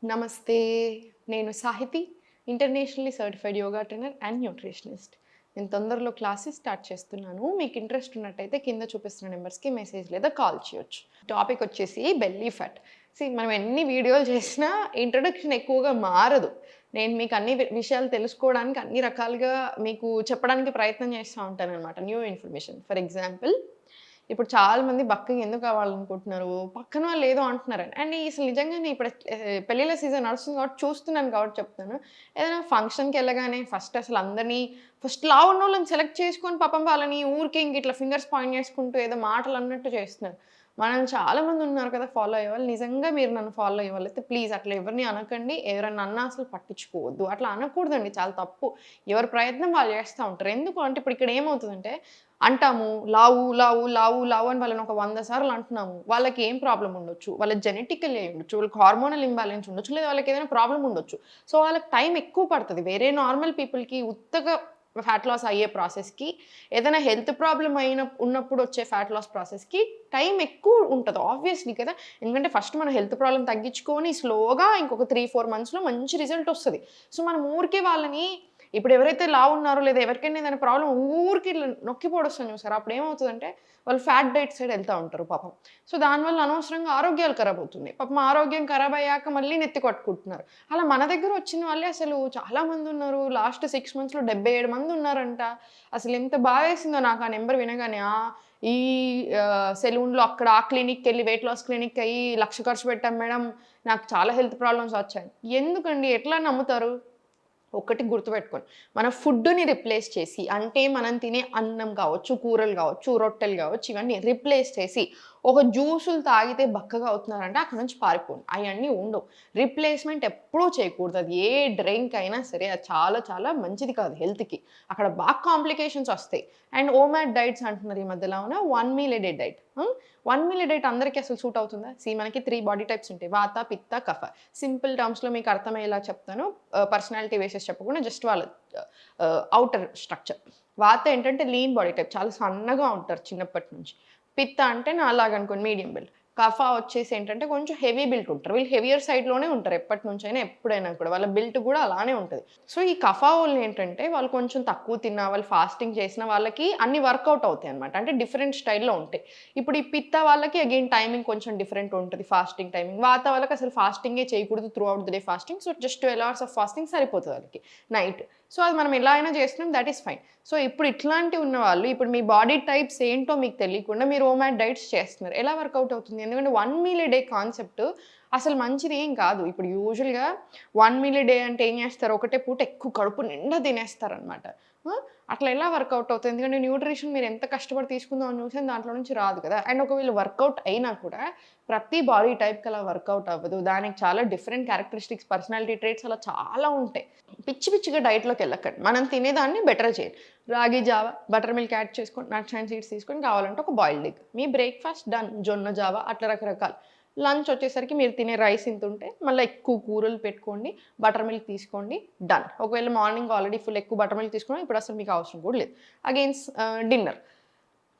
నమస్తే. నేను Sahithi, internationally certified yoga trainer and nutritionist. నేను తొందరలో క్లాసెస్ స్టార్ట్ చేస్తున్నాను. మీకు ఇంట్రెస్ట్ ఉన్నట్టయితే కింద చూపిస్తున్న నెంబర్స్‌కి మెసేజ్ లేదా కాల్ చేయొచ్చు. టాపిక్ వచ్చేసి బెల్లీ ఫ్యాట్. మనం ఎన్ని వీడియోలు చేసినా ఇంట్రొడక్షన్ ఎక్కువగా మారదు. నేను మీకు అన్ని విషయాలు తెలుసుకోవడానికి అన్ని రకాలుగా మీకు చెప్పడానికి ప్రయత్నం చేస్తూ ఉంటాననమాట. New information. ఫర్ ఎగ్జాంపుల్ ఇప్పుడు చాలామంది బక్కగా ఎందుకు అవ్వాలనుకుంటున్నారు? పక్కన వాళ్ళు ఏదో అంటున్నారని. అండ్ అసలు నిజంగానే ఇప్పుడు పెళ్ళిళ్ళ సీజన్ నడుస్తుంది కాబట్టి చూస్తున్నాను కాబట్టి చెప్తున్నాను. ఏదైనా ఫంక్షన్‌కెళ్ళగానే ఫస్ట్ అసలు అందరిని ఫస్ట్ లావున్నోళ్ళని సెలెక్ట్ చేసుకొని పాపం వాళ్ళని ఊరికే ఇంక ఇట్లా ఫింగర్స్ పాయింట్ చేసుకుంటూ ఏదో మాటలు అన్నట్టు చేస్తున్నారు. మనల్ని చాలామంది ఉన్నారు కదా ఫాలో అయ్యేవాళ్ళు. నిజంగా మీరు నన్ను ఫాలో అయ్యేవాళ్ళైతే ప్లీజ్ అట్లా ఎవరిని అనకండి. ఎవరన్నా అన్నా అసలు పట్టించుకోవద్దు. అట్లా అనకూడదండి. చాలా తప్పు. ఎవరి ప్రయత్నం వాళ్ళు చేస్తా ఉంటారు. ఎందుకు అంటే ఇప్పుడు ఇక్కడ ఏమవుతదంటే అంటాము లావు, లావు, లావు, లావు అని వాళ్ళని ఒక 100 సార్లు అంటున్నాము. వాళ్ళకి ఏం ప్రాబ్లమ్ ఉండొచ్చు. వాళ్ళ జెనెటికల్లీ అయ్యుండొచ్చు. వాళ్ళకి హార్మోనల్ ఇంబాలెన్స్ ఉండొచ్చు. లేదా వాళ్ళకి ఏదైనా ప్రాబ్లమ్ ఉండొచ్చు. సో, వాళ్ళకి టైం ఎక్కువ పడతది. వేరే నార్మల్ పీపుల్‌కి ఉత్తగా ఫ్యాట్ లాస్ అయ్యే ప్రాసెస్‌కి, ఏదైనా హెల్త్ ప్రాబ్లమ్ ఉన్నప్పుడు వచ్చే ఫ్యాట్ లాస్ ప్రాసెస్‌కి టైం ఎక్కువ ఉంటది. ఆబ్వియస్‌లీ కదా! ఎందుకంటే ఫస్ట్ మన హెల్త్ ప్రాబ్లమ్ తగ్గించుకొని స్లోగా ఇంకొక 3, 4 మంత్స్‌లో మంచి రిజల్ట్ ఒస్తది. సో, మనం ఊరికే వాళ్ళని ఇప్పుడు ఎవరైతే లావున్నారో లేదా ఎవరికైనా ఏదైనా ప్రాబ్లమ్ ఊరికే ఇట్లా నొక్కి పొడుస్తాం చూసారా? అప్పుడేమవుతదంటే వాళ్ళు ఫ్యాట్ డైట్ సైడ్ ఎళ్తా ఉంటారు పాపం. సో, దానివల్ల అనవసరంగా ఆరోగ్యాలు ఖరాబవుతున్నాయి. పాపం ఆరోగ్యం ఖరాబయ్యాక మళ్ళీ నెత్తి కొట్టుకుంటున్నారు. అలా మన దగ్గర వచ్చిన వాళ్ళే అసలు చాలా మందున్నారు. లాస్ట్ 6 మంత్స్‌లో 77 మందున్నారంట. అసలెంత బాధేసిందో నాకు ఆ నంబర్ వినగానే. ఈ సెలూన్‌లో అక్కడ ఆ క్లినిక్‌కెళ్ళి వెయిట్ లాస్ క్లినిక్‌కెయ్యి 1,00,000 ఖర్చు పెట్టాం మేడం. నాకు చాలా హెల్త్ ప్రాబ్లమ్స్ వచ్చాయి. ఎందుకండి? ఎట్లా నమ్ముతారు? ఒక్కటి గుర్తుపెట్టుకోండి. మన ఫుడ్‌ని రిప్లేస్ చేసి అంటే మనం తినే అన్నం కావచ్చు, కూరలు కావచ్చు, రొట్టెలు కావచ్చు, ఇవన్నీ రిప్లేస్ చేసి ఒక జ్యూసులు తాగితే బక్కగా అవుతున్నారంటే అక్కడి నుంచి పారిపోండి. అయన్నీ ఉండవు. రిప్లేస్‌మెంట్ ఎప్పుడూ చేయకూడదు. అది ఏ డ్రింక్ అయినా సరే అది చాలా చాలా మంచిది కాదు హెల్త్‌కి. అక్కడ బాగా కాంప్లికేషన్స్ ఒస్తాయి. అండ్ ఓమాడ్ డైట్స్ అంటున్నారు ఈ మధ్యలో. అవునా? 1 meal a day diet. 1 meal a diet అందరికి అసలు సూట్ అవుతుందా? మనకి 3 బాడీ టైప్స్ ఉంటాయి. వాత, పిత్త, కఫ. సింపుల్ టర్మ్స్‌లో మీకు అర్థమయ్యేలా చెప్తాను. పర్సనాలిటీ బేసిస్ చెప్పకుండా జస్ట్ వాళ్ళ ఔటర్ స్ట్రక్చర్. వాత ఏంటంటే లీన్ బాడీ టైప్. చాలా సన్నగా ఉంటారు చిన్నప్పటి నుంచి. పిత్త అంటే నాలాగనుకోండి మీడియం బిల్డ్. కఫ వచ్చేసి ఏంటంటే కొంచెం హెవీ బిల్ట్ ఉంటారు. వీళ్ళు హెవియర్ సైడ్‌లోనే ఉంటారు ఎప్పటినుంచైనా, ఎప్పుడైనా కూడా. వాళ్ళ బిల్ట్ కూడా అలానే ఉంటది. సో, ఈ కఫ వోళ్ళేంటంటే వాళ్ళు కొంచెం తక్కువ తిన్నా, వాళ్ళు ఫాస్టింగ్ చేసిన వాళ్ళకి అన్నీ వర్కౌట్ అవుతాయన్నమాట. అంటే డిఫరెంట్ స్టైల్‌లో ఉంటాయి. ఇప్పుడు ఈ పిత్త వాళ్ళకి అగైన్ టైమింగ్ కొంచెం డిఫరెంట్ ఉంటది. Fasting timing. వాత వాళ్ళకి అసలు ఫాస్టింగే చేయకూడదు through out the day fasting. So, just 12 hours of fasting సరిపోతది వాళ్ళకి నైట్. సో, అది మనం ఎలా అయినా చేస్తున్నాం దట్ ఈస్ ఫైన్. సో, ఇప్పుడు ఇట్లాంటివి ఉన్నవాళ్ళు ఇప్పుడు మీ బాడీ టైప్స్ ఏంటో మీకు తెలియకుండా మీరు ఓమాడ్ డైట్స్ చేస్తున్నారు. ఎలా వర్కౌట్ అవుతుంది? ఎందుకంటే 1 మీల్ ఎ డే కాన్సెప్ట్ అసలు మంచిది ఏం కాదు. ఇప్పుడు యూజువల్‌గా 1 మీల్ ఎ డే అంటే ఏం చేస్తారు? ఒకటే పూట ఎక్కువ కడుపు నిండా తినేస్తారనమాట. అట్లా ఎలా వర్కౌట్ అవుతది? ఎందుకంటే న్యూట్రిషన్ మీరు ఎంత కష్టపడి తీసుకుందామని చూసినా దాంట్లో నుంచి రాదు కదా! అండ్ ఒకవేళ వర్కౌట్ అయినా కూడా ప్రతి బాడీ టైప్‌కి అలా వర్కౌట్ అవ్వదు. దానికి చాలా డిఫరెంట్ క్యారెక్టరిస్టిక్స్, పర్సనాలిటీ ట్రేట్స్ అలా చాలా ఉంటాయి. పిచ్చి పిచ్చిగా డైట్‌లోకెళ్ళకండి. మనం తినేదాన్ని బెటర్ చేయండి. రాగి జావ, బటర్ మిల్క్ యాడ్ చేసుకొని, నట్స్ అండ్ సీడ్స్ తీసుకొని కావాలంటే ఒక బాయిల్డ్ ఎగ్. మీ బ్రేక్‌ఫాస్ట్ డన్. జొన్న జావ అట్లా రకరకాలు. లంచ్ వచ్చేసరికి మీరు తినే రైస్ ఇంతుంటే మళ్ళా ఎక్కువ కూరలు పెట్టుకోండి. బటర్ మిల్క్ తీసుకోండి. డన్. ఒకవేళ మార్నింగ్ ఆల్రెడీ ఫుల్ ఎక్కువ బటర్ మిల్క్ తీసుకున్నా ఇప్పుడు అసలు మీకు అవసరం కూడా లేదు. Again dinner.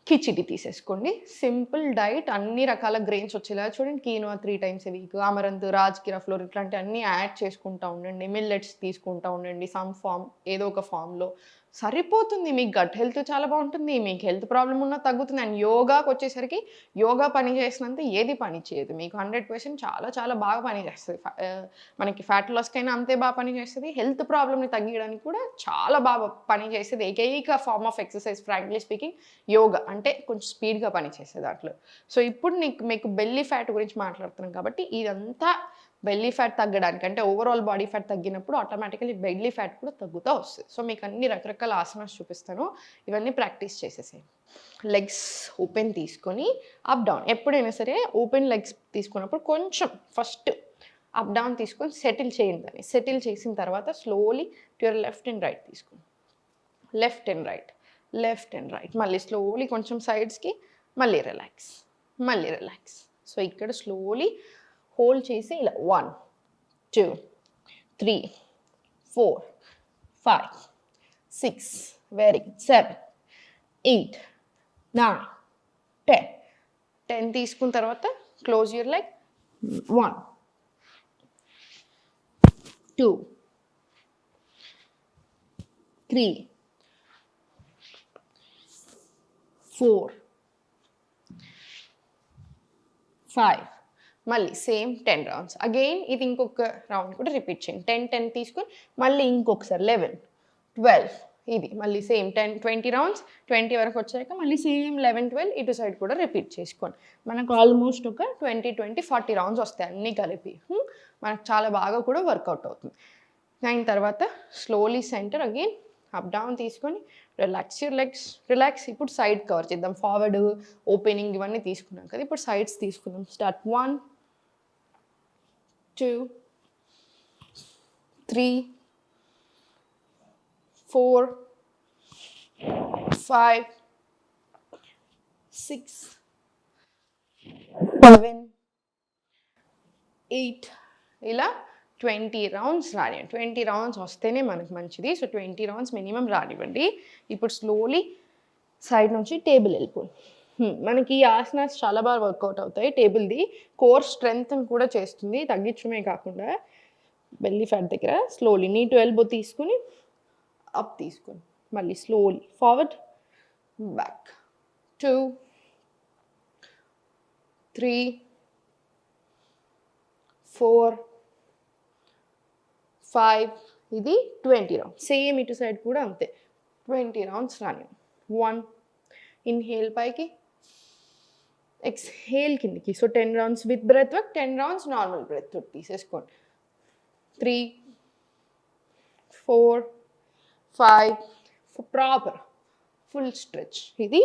కిచిడి తీసేసుకోండి. సింపుల్ డైట్ అన్ని రకాల గ్రెయిన్స్ వచ్చేలాగా చూడండి. Quinoa 3 times a week, amaranth, rajgira flour ఇట్లాంటివన్నీ యాడ్ చేసుకుంటా ఉండండి. మిల్లెట్స్ తీసుకుంటా ఉండండి. సమ్ ఫార్మ్ ఏదో ఒక ఫార్మ్‌లో సరిపోతుంది. మీ గట్ హెల్త్ చాలా బావుంటుంది. మీకు హెల్త్ ప్రాబ్లమ్ ఉన్నా తగ్గుతుంది. అండ్ యోగాకొచ్చేసరికి యోగా పని చేసినంత ఏది పని చేయదు. మీకు 100% చాలా చాలా బాగా పని చేస్తది. మనకి ఫ్యాట్ లాస్‌కైనా అంతే బాగా పని చేస్తది. హెల్త్ ప్రాబ్లమ్‌ని తగ్గియడానికి కూడా చాలా బాగా పని చేసేది ఏకైక form of exercise frankly speaking yoga. అంటే కొంచెం స్పీడ్‌గా పనిచేసే దాంట్లో. సో, ఇప్పుడు మీకు బెల్లీ ఫ్యాట్ గురించి మాట్లాడుతున్నాం కాబట్టి ఇదంతా బెల్లీ ఫ్యాట్ తగ్గడానికి అంటే ఓవరాల్ బాడీ ఫ్యాట్ తగ్గినప్పుడు ఆటోమేటికల్లీ బెల్లీ ఫ్యాట్ కూడా తగ్గుతా వస్తది. సో, మీకు అన్ని రకరకాల ఆసనాస్ చూపిస్తాను. ఇవన్నీ ప్రాక్టీస్ చేసేసేయండి. లెగ్స్ ఓపెన్ తీసుకొని అప్, డౌన్ ఎప్పుడైనా సరే ఓపెన్ లెగ్స్ తీసుకున్నప్పుడు కొంచెం ఫస్ట్ అప్, డౌన్ తీసుకొని సెటిల్ చేయండి దాన్ని. సెటిల్ చేసిన తర్వాత slowly to your left and right తీసుకోండి. Left and right, left and right. మళ్ళీ స్లోలీ కొంచెం సైడ్స్‌కి మళ్ళీ రిలాక్స్, మళ్ళీ రిలాక్స్. సో, ఇక్కడ స్లోలీ హోల్డ్ చేసి ఇలా 1, 2, 3, 4, 5, 6 వెరీ గుడ్. 7, 8, 9, 10. 10 తీసుకున్న తర్వాత క్లోజ్ యువర్ లెగ్. 1, 2 3 4 5 మళ్ళీ సేమ్ 10 రౌండ్స్ అగైన్ ఇది ఇంకొక రౌండ్ కూడా రిపీట్ చేయండి 10 10 తీసుకొని మళ్ళీ ఇంకొకసారి 11 12 ఇది మళ్ళీ సేమ్ 10 20 రౌండ్స్ 20 వరకు వచ్చాక మళ్ళీ సేమ్ 11 12 ఇటు సైడ్ కూడా రిపీట్ చేసుకోండి మనకు ఆల్మోస్ట్ ఒక 20 40 రౌండ్స్ వస్తాయి అన్నీ కలిపి మనకు చాలా బాగా కూడా వర్కౌట్ అవుతుంది అయిన తర్వాత slowly centre again up down తీసుకొని రిలాక్స్ యూర్ లెగ్స్ రిలాక్స్ ఇప్పుడు సైడ్ కవర్ చేద్దాం ఫార్వర్డ్ ఓపెనింగ్ ఇవన్నీ తీసుకున్నాం కదా ఇప్పుడు సైడ్స్ తీసుకుందాం స్టార్ట్ 1 2 3 4 5 6 7 8 ఇలా 20 రౌండ్స్ రానివ్వండి 20 రౌండ్స్ వస్తేనే మనకు మంచిది సో 20 రౌండ్స్ మినిమం రానివ్వండి ఇప్పుడు స్లోలీ సైడ్ నుంచి టేబుల్ వెళ్ళిపోండి మనకి ఈ ఆసనాస్ చాలా బాగా వర్కౌట్ అవుతాయి టేబుల్ది కోర్ స్ట్రెంగ్త్ కూడా చేస్తుంది తగ్గించడమే కాకుండా బెల్లీ ఫ్యాట్ దగ్గర స్లోలీ నీ టు ఎల్బో తీసుకుని అప్ తీసుకుని మళ్ళీ స్లోలీ ఫార్వర్డ్ బ్యాక్ 2 3 4 5 ఇది 20 రౌండ్స్ సేమ్ ఇటు సైడ్ కూడా అంతే 20 రౌండ్స్ రాని 1 ఇన్హేల్ పైకి ఎక్స్హేల్ కిందికి so 10 rounds with breath work 10 rounds normal breath work తీసేసుకోండి 3 4 5 ప్రాపర్ ఫుల్ స్ట్రెచ్ ఇది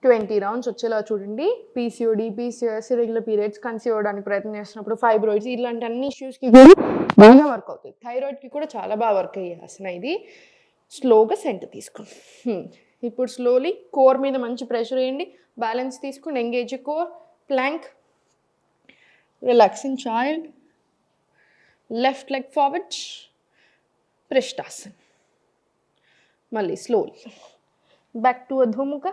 20 రౌండ్స్ వచ్చేలా చూడండి PCOD PCS irregular periods conceive అవ్వడానికి ప్రయత్నం చేస్తున్నప్పుడు ఫైబ్రాయిడ్స్ ఇలాంటి అన్ని ఇష్యూస్కి కూడా బాగా వర్క్ అవుతుంది థైరాయిడ్కి కూడా చాలా బాగా వర్క్ అయ్యే ఆసన ఇది స్లోగా సెంటర్ తీసుకోండి ఇప్పుడు స్లోలీ కోర్ మీద మంచి ప్రెషర్ వేయండి బ్యాలెన్స్ తీసుకుని engage core plank relaxing child left leg forward పృష్ఠాసన్ మళ్ళీ స్లోలీ బ్యాక్ టు అధోముఖ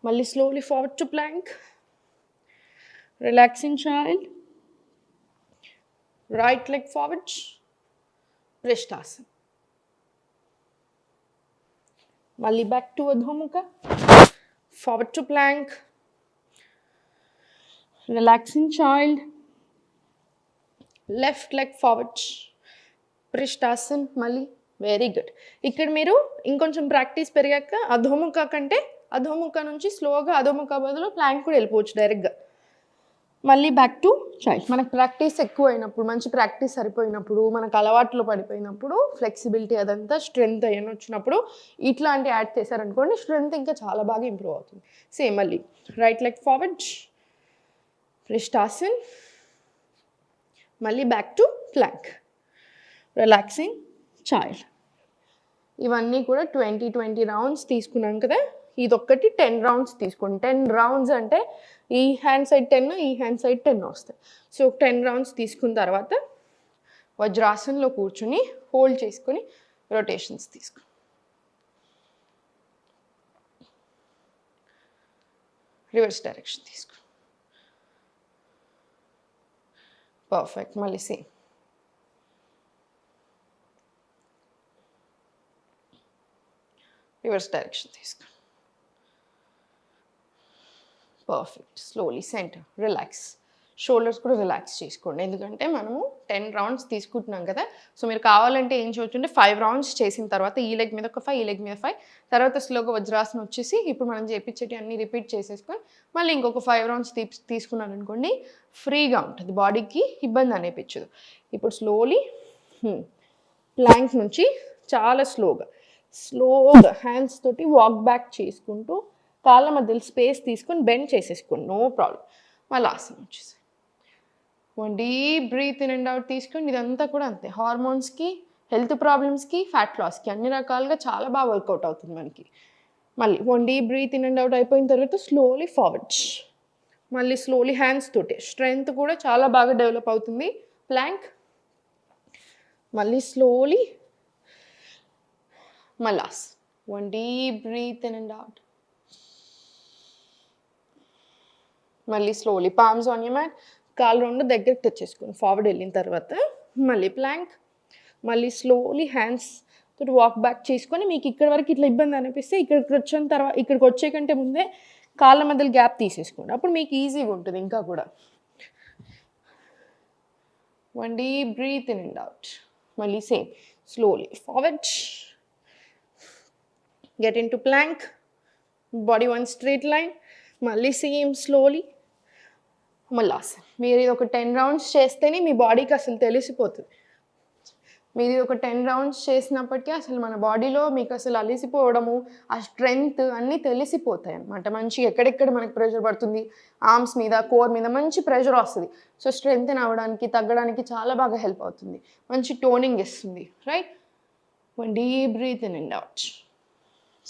మళ్ళీ slowly forward to plank relaxing child right leg forward పృష్ఠాసన్ మళ్ళీ back to Adhomukha forward to plank relaxing child left leg forward పృష్ఠాసన్ మళ్ళీ very good ఇక్కడ మీరు ఇంకొంచెం practice పెరిగాక అధోముఖ కంటే అధోముఖ నుంచి స్లోగా అధోముఖ బదులు ప్లాంక్ కూడా వెళ్ళిపోవచ్చు డైరెక్ట్గా మళ్ళీ బ్యాక్ టు చైల్డ్ మనకు ప్రాక్టీస్ ఎక్కువ అయినప్పుడు మంచి ప్రాక్టీస్ సరిపోయినప్పుడు మనకు అలవాట్లో పడిపోయినప్పుడు ఫ్లెక్సిబిలిటీ అదంతా స్ట్రెంగ్త్ అయ్యని వచ్చినప్పుడు ఇట్లాంటి యాడ్ చేశారనుకోండి స్ట్రెంగ్త్ ఇంకా చాలా బాగా ఇంప్రూవ్ అవుతుంది సేమ్ మళ్ళీ రైట్ లెగ్ ఫార్వర్డ్ పృష్ఠాసన్ మళ్ళీ back to plank relaxing child ఇవన్నీ కూడా 20 రౌండ్స్ తీసుకున్నాం కదా ఇదొక్కటి 10 రౌండ్స్ తీసుకోండి 10 రౌండ్స్ అంటే ఈ హ్యాండ్ సైడ్ 10 ఈ హ్యాండ్ సైడ్ 10 వస్తాయి సో 10 రౌండ్స్ తీసుకున్న తర్వాత వజ్రాసనంలో కూర్చుని హోల్డ్ చేసుకొని రొటేషన్స్ తీసుకో రివర్స్ డైరెక్షన్ తీసుకో పర్ఫెక్ట్ మళ్ళీ సేమ్ రివర్స్ డైరెక్షన్ తీసుకో perfect slowly centre relax shoulders కూడా రిలాక్స్ చేసుకోండి ఎందుకంటే మనము 10 రౌండ్స్ తీసుకుంటున్నాం కదా సో మీరు కావాలంటే ఏం చేయొచ్చు అంటే 5 రౌండ్స్ చేసిన తర్వాత ఈ లెగ్ మీద ఒక 5 ఈ లెగ్ మీద 5 తర్వాత స్లోగా వజ్రాసనం వచ్చేసి ఇప్పుడు మనం చేపించేటి అన్ని రిపీట్ చేసేసుకొని మళ్ళీ ఇంకొక 5 రౌండ్స్ తీసుకున్నాను అనుకోండి ఫ్రీగా ఉంటుంది బాడీకి ఇబ్బంది అనిపించదు ఇప్పుడు స్లోలీ ప్లాంక్ నుంచి చాలా స్లోగా హ్యాండ్స్ తోటి వాక్ బ్యాక్ చేసుకుంటూ కాళ్ళ మధ్యలో స్పేస్ తీసుకొని బెండ్ చేసేసుకోండి నో ప్రాబ్లం మళ్ళీ ఆసనం వచ్చేసి one deep breath in and out తీసుకోండి ఇదంతా కూడా అంతే హార్మోన్స్కి హెల్త్ ప్రాబ్లమ్స్కి ఫ్యాట్ లాస్కి అన్ని రకాలుగా చాలా బాగా వర్కౌట్ అవుతుంది మనకి మళ్ళీ one deep breath in and out అయిపోయిన తర్వాత స్లోలీ ఫార్వర్డ్ మళ్ళీ స్లోలీ హ్యాండ్స్ తోటి స్ట్రెంగ్త్ కూడా చాలా బాగా డెవలప్ అవుతుంది ప్లాంక్ మళ్ళీ slowly Malasana one deep breath in and out మళ్ళీ slowly palms on your mat కాళ్ళు రెండు దగ్గరికి తెచ్చేసుకోండి ఫార్వర్డ్ వెళ్ళిన తర్వాత మళ్ళీ ప్లాంక్, మళ్ళీ స్లోలీ హ్యాండ్స్ తోటి వాక్ బ్యాక్ చేసుకొని మీకు ఇక్కడ వరకు ఇట్లా ఇబ్బంది అనిపిస్తే ఇక్కడికి వచ్చిన తర్వాత ఇక్కడికి వచ్చే కంటే ముందే కాళ్ళ మధ్యలో గ్యాప్ తీసేసుకోండి, అప్పుడు మీకు ఈజీగా ఉంటుంది ఇంకా కూడా. 1 deep breathe in and out. మళ్ళీ same slowly forward, get into plank, body one straight line, మళ్ళీ సేమ్ స్లోలీ మళ్ళీ ఆసన్. మీరు ఇది ఒక 10 రౌండ్స్ చేస్తేనే మీ బాడీకి అసలు తెలిసిపోతుంది. మీరు ఇది ఒక 10 రౌండ్స్ చేసినప్పటికీ అసలు మన బాడీలో మీకు అసలు అలిసిపోవడము, ఆ స్ట్రెంగ్త్ అన్నీ తెలిసిపోతాయి అన్నమాట. మంచిగా ఎక్కడెక్కడ మనకి ప్రెషర్ పడుతుంది, ఆర్మ్స్ మీద, కోర్ మీద మంచి ప్రెషర్ వస్తుంది. సో స్ట్రెంగ్త్ అవ్వడానికి, తగ్గడానికి చాలా బాగా హెల్ప్ అవుతుంది, మంచి టోనింగ్ ఇస్తుంది, right. 1 deep breath in and out.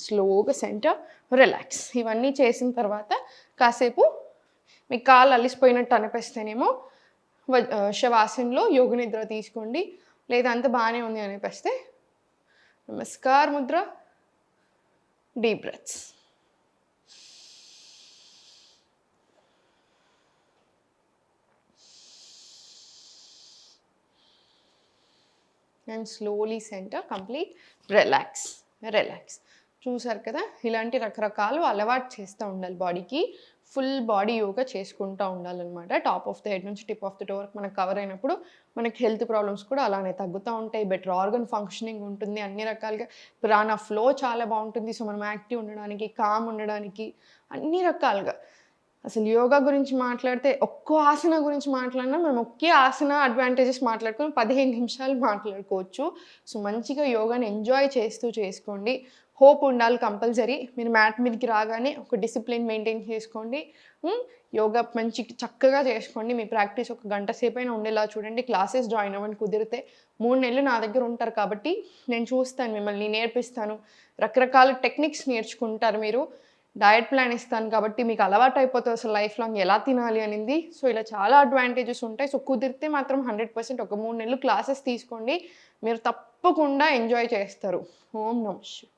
స్లోగా సెంటర్, రిలాక్స్. ఇవన్నీ చేసిన తర్వాత కాసేపు మీ కాళ్ళు అలిసిపోయినట్టు అనిపిస్తేనేమో శవాసనలో యోగ నిద్ర తీసుకోండి. లేదా అంత బాగానే ఉంది అనిపిస్తే namaskar Mudra, deep breaths. And slowly centre, complete relax. Relax. చూసారు కదా, ఇలాంటి రకరకాలు అలవాటు చేస్తూ ఉండాలి బాడీకి. ఫుల్ బాడీ యోగా చేసుకుంటూ ఉండాలన్నమాట. టాప్ ఆఫ్ ద హెడ్ నుంచి టిప్ ఆఫ్ ద టో వరకు మనకు కవర్ అయినప్పుడు మనకి హెల్త్ ప్రాబ్లమ్స్ కూడా అలానే తగ్గుతూ ఉంటాయి. బెటర్ ఆర్గన్ ఫంక్షనింగ్ ఉంటుంది, అన్ని రకాలుగా ప్రాణ ఫ్లో చాలా బాగుంటుంది. సో మనం యాక్టివ్ ఉండడానికి, కామ్ ఉండడానికి, అన్ని రకాలుగా. అసలు యోగా గురించి మాట్లాడితే ఒక్కో ఆసన గురించి మాట్లాడినా మనం ఒకే ఆసన అడ్వాంటేజెస్ మాట్లాడుకొని 15 నిమిషాలు మాట్లాడుకోవచ్చు. సో మంచిగా యోగాని ఎంజాయ్ చేస్తూ చేసుకోండి. హోప్ ఉండాలి కంపల్సరీ. మీరు మ్యాట్ మీదకి రాగానే ఒక డిసిప్లిన్ మెయింటైన్ చేసుకోండి. యోగా మంచి చక్కగా చేసుకోండి. మీ ప్రాక్టీస్ ఒక గంట సేపు అయినా ఉండేలా చూడండి. క్లాసెస్ జాయిన్ అవ్వండి కుదిరితే. 3 నెలలు నా దగ్గర ఉంటారు కాబట్టి నేను చూస్తాను, మిమ్మల్ని నేర్పిస్తాను. రకరకాల టెక్నిక్స్ నేర్చుకుంటారు మీరు. డయట్ ప్లాన్ ఇస్తాను కాబట్టి మీకు అలవాటు అయిపోతుంది అసలు లైఫ్ లాంగ్ ఎలా తినాలి అనేది. సో ఇలా చాలా అడ్వాంటేజెస్ ఉంటాయి. సో కుదిరితే మాత్రం 100% ఒక 3 నెలలు క్లాసెస్ తీసుకోండి. మీరు తప్పకుండా ఎంజాయ్ చేస్తారు. ఓం నమః శివాయ.